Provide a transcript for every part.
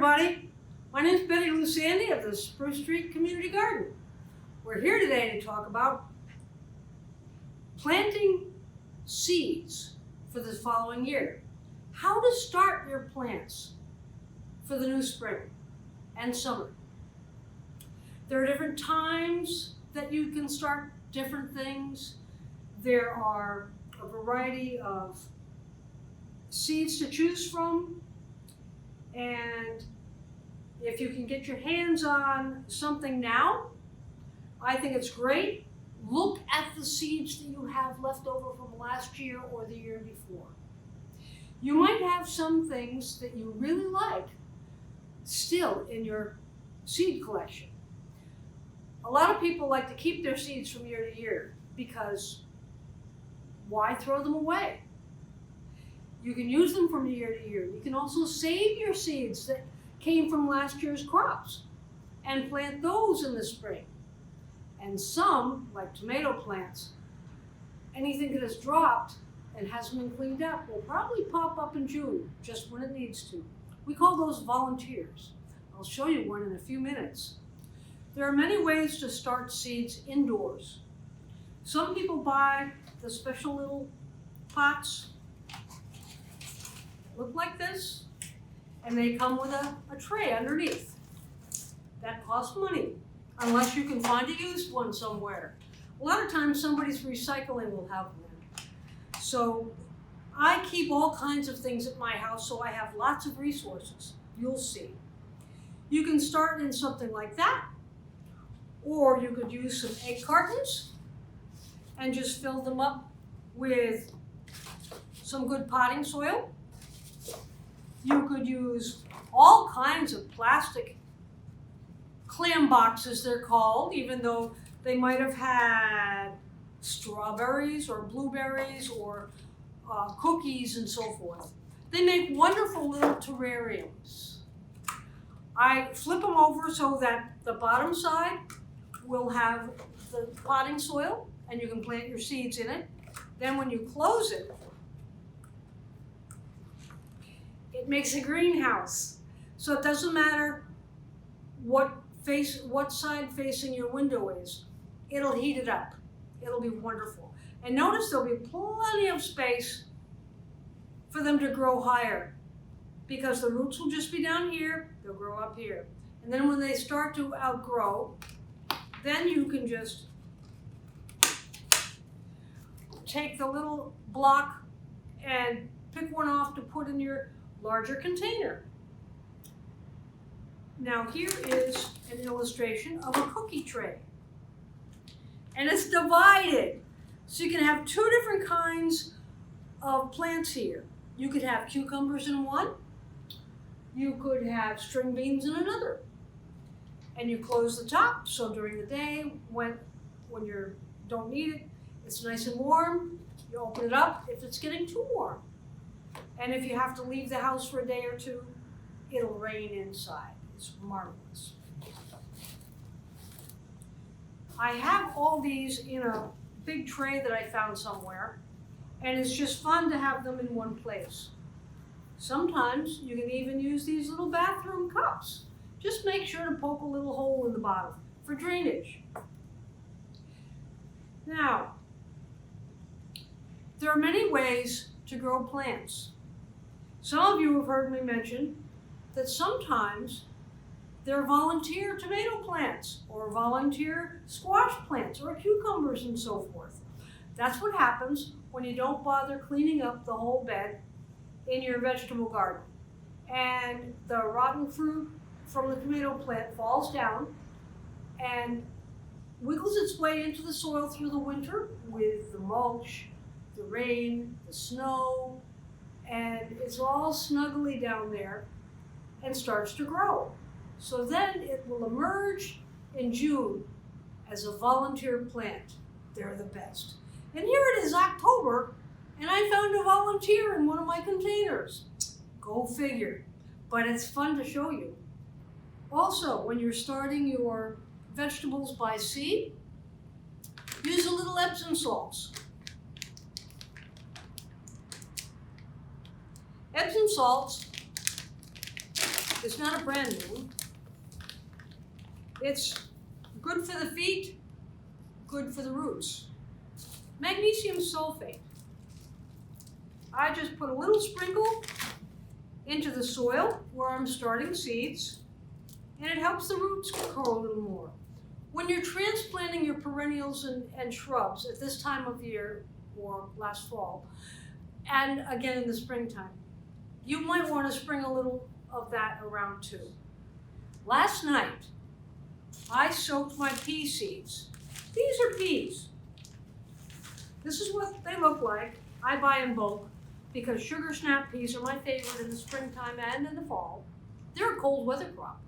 everybody. My name is Betty Lou Sandy of the Spruce Street Community Garden. We're here today to talk about planting seeds for the following year. How to start your plants for the new spring and summer. There are different times that you can start different things. There are a variety of seeds to choose from, and if you can get your hands on something now, I think it's great. Look at the seeds that you have left over from last year or the year before. You might have some things that you really like still in your seed collection. A lot of people like to keep their seeds from year to year because why throw them away? You can use them from year to year. You can also save your seeds that came from last year's crops and plant those in the spring. And some, like tomato plants, anything that has dropped and hasn't been cleaned up will probably pop up in June, just when it needs to. We call those volunteers. I'll show you one in a few minutes. There are many ways to start seeds indoors. Some people buy the special little pots, look like this, and they come with a tray underneath. That costs money, unless you can find a used one somewhere. A lot of times somebody's recycling will have one. So I keep all kinds of things at my house, so I have lots of resources. You'll see. You can start in something like that, or you could use some egg cartons and just fill them up with some good potting soil. You could use all kinds of plastic clam boxes, they're called, even though they might have had strawberries or blueberries or cookies and so forth. They make wonderful little terrariums. I flip them over so that the bottom side will have the potting soil and you can plant your seeds in it. Then when you close it, it makes a greenhouse. So it doesn't matter what side facing your window is. It'll heat it up. It'll be wonderful. And notice there'll be plenty of space for them to grow higher because the roots will just be down here, they'll grow up here. And then when they start to outgrow, then you can just take the little block and pick one off to put in your larger container. Now here is an illustration of a cookie tray. And it's divided. So you can have two different kinds of plants here. You could have cucumbers in one. You could have string beans in another. And you close the top, so during the day, when you don't need it, it's nice and warm. You open it up if it's getting too warm. And if you have to leave the house for a day or two, it'll rain inside. It's marvelous. I have all these in a big tray that I found somewhere, and it's just fun to have them in one place. Sometimes you can even use these little bathroom cups. Just make sure to poke a little hole in the bottom for drainage. Now, there are many ways to grow plants. Some of you have heard me mention that sometimes there are volunteer tomato plants or volunteer squash plants or cucumbers and so forth. That's what happens when you don't bother cleaning up the whole bed in your vegetable garden. And the rotten fruit from the tomato plant falls down and wiggles its way into the soil through the winter with the mulch, the rain, the snow, and it's all snuggly down there and starts to grow. So then it will emerge in June as a volunteer plant. They're the best. And here it is October, and I found a volunteer in one of my containers. Go figure. But it's fun to show you. Also, when you're starting your vegetables by seed, use a little Epsom salts. Epsom salts It's not a brand new. It's good for the feet, good for the roots. Magnesium sulfate. I just put a little sprinkle into the soil where I'm starting seeds, and it helps the roots grow a little more. When you're transplanting your perennials and shrubs at this time of year, or last fall, and again in the springtime, you might want to sprinkle a little of that around too. Last night, I soaked my pea seeds. These are peas. This is what they look like. I buy in bulk because sugar snap peas are my favorite in the springtime and in the fall. They're a cold weather crop.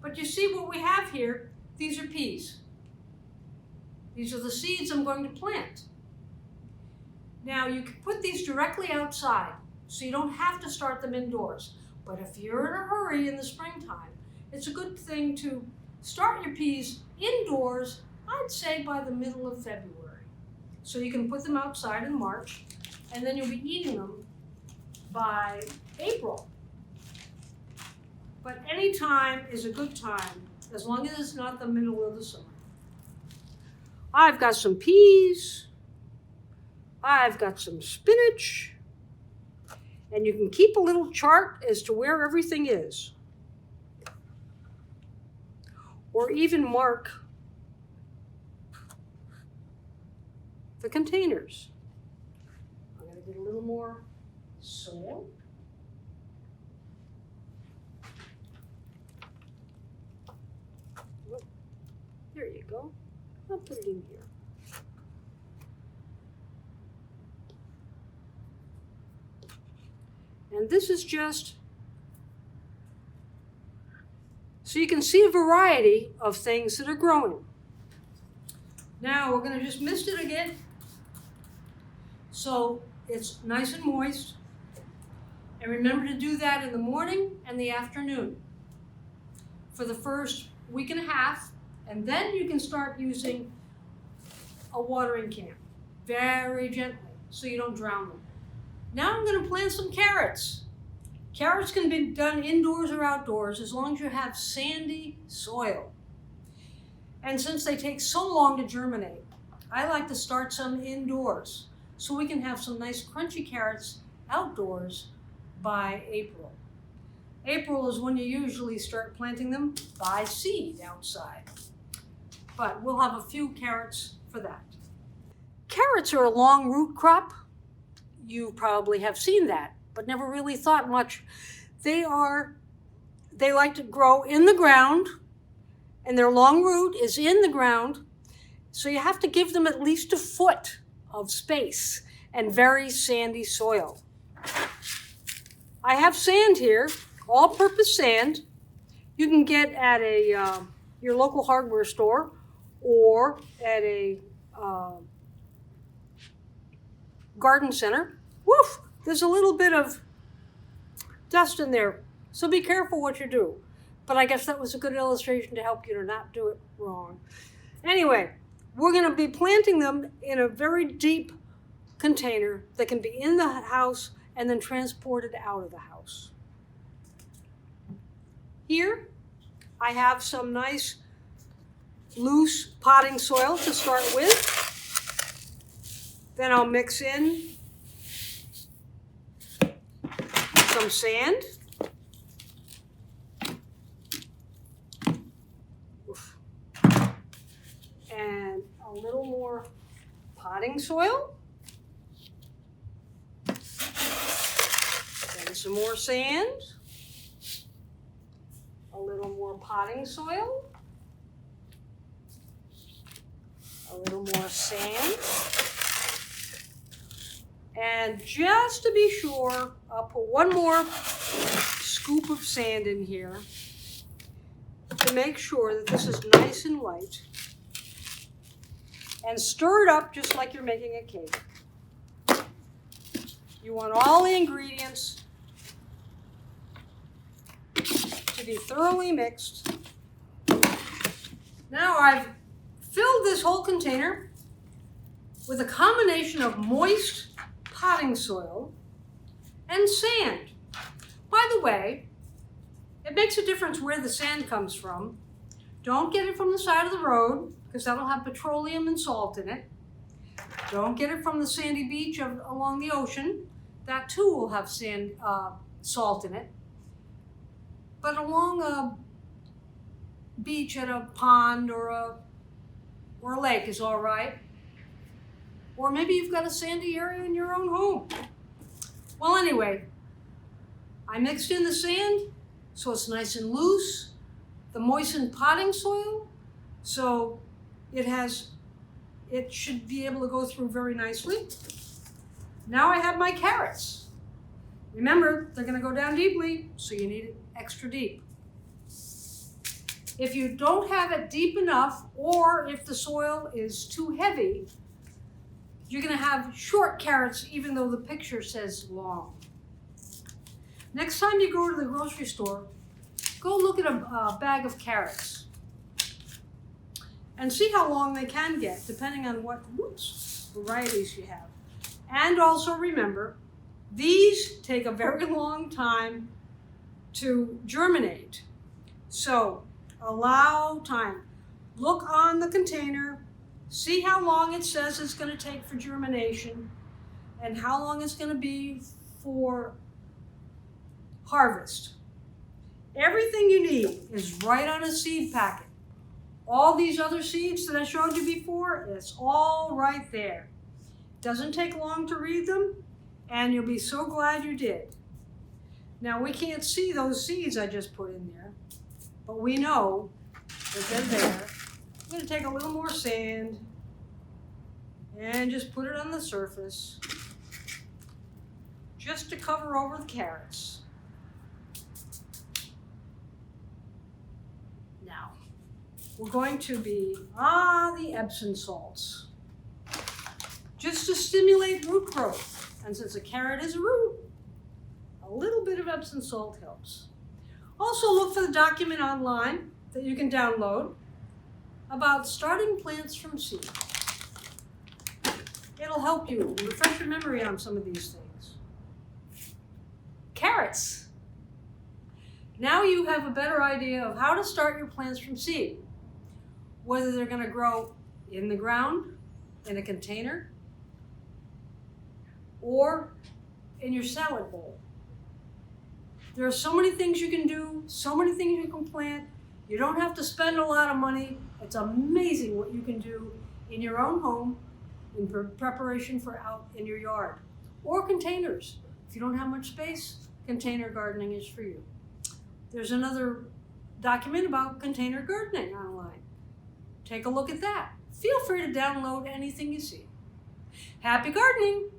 But you see what we have here? These are peas. These are the seeds I'm going to plant. Now you can put these directly outside, so you don't have to start them indoors. But if you're in a hurry in the springtime, it's a good thing to start your peas indoors, I'd say by the middle of February. So you can put them outside in March, and then you'll be eating them by April. But any time is a good time, as long as it's not the middle of the summer. I've got some peas. I've got some spinach. And you can keep a little chart as to where everything is. Or even mark the containers. I'm going to get a little more soil. There you go. I'll put it in here. And this is just so you can see a variety of things that are growing. Now we're going to just mist it again so it's nice and moist. And remember to do that in the morning and the afternoon for the first week and a half, and then you can start using a watering can very gently so you don't drown them. Now I'm going to plant some carrots. Carrots can be done indoors or outdoors as long as you have sandy soil. And since they take so long to germinate, I like to start some indoors so we can have some nice crunchy carrots outdoors by April. April is when you usually start planting them by seed outside. But we'll have a few carrots for that. Carrots are a long root crop. You probably have seen that, but never really thought much. They like to grow in the ground, and their long root is in the ground, so you have to give them at least a foot of space and very sandy soil. I have sand here, all-purpose sand. You can get at your local hardware store or at a garden center. Woof! There's a little bit of dust in there, so be careful what you do. But I guess that was a good illustration to help you to not do it wrong. Anyway, we're going to be planting them in a very deep container that can be in the house and then transported out of the house. Here, I have some nice loose potting soil to start with. Then I'll mix in some sand. And a little more potting soil. Then some more sand. A little more potting soil. A little more sand. And just to be sure, I'll put one more scoop of sand in here to make sure that this is nice and light. And stir it up just like you're making a cake. You want all the ingredients to be thoroughly mixed. Now I've filled this whole container with a combination of moist potting soil and sand. By the way, It makes a difference where the sand comes from. Don't get it from the side of the road, because that'll have petroleum and salt in it. Don't get it from the sandy beach along the ocean. That too will have salt in it. But along a beach at a pond or a lake is all right. Or maybe you've got a sandy area in your own home. Well, anyway, I mixed in the sand so it's nice and loose, the moistened potting soil, so it should be able to go through very nicely. Now I have my carrots. Remember, they're going to go down deeply, so you need it extra deep. If you don't have it deep enough, or if the soil is too heavy, you're going to have short carrots even though the picture says long. Next time you go to the grocery store, go look at a bag of carrots and see how long they can get depending on what varieties you have. And also remember, these take a very long time to germinate. So allow time. Look on the container, see how long it says it's going to take for germination and how long it's going to be for harvest. Everything you need is right on a seed packet. All these other seeds that I showed you before, it's all right there. Doesn't take long to read them, and you'll be so glad you did. Now, we can't see those seeds I just put in there, but we know that they're there. I'm going to take a little more sand and just put it on the surface just to cover over the carrots. Now, we're going to be the Epsom salts, just to stimulate root growth. And since a carrot is a root, a little bit of Epsom salt helps. Also, look for the document online that you can download about starting plants from seed. It'll help you refresh your memory on some of these things. Carrots. Now you have a better idea of how to start your plants from seed. Whether they're going to grow in the ground, in a container, or in your salad bowl. There are so many things you can do, so many things you can plant. You don't have to spend a lot of money. It's amazing what you can do in your own home in preparation for out in your yard. Or containers. If you don't have much space, container gardening is for you. There's another document about container gardening online. Take a look at that. Feel free to download anything you see. Happy gardening!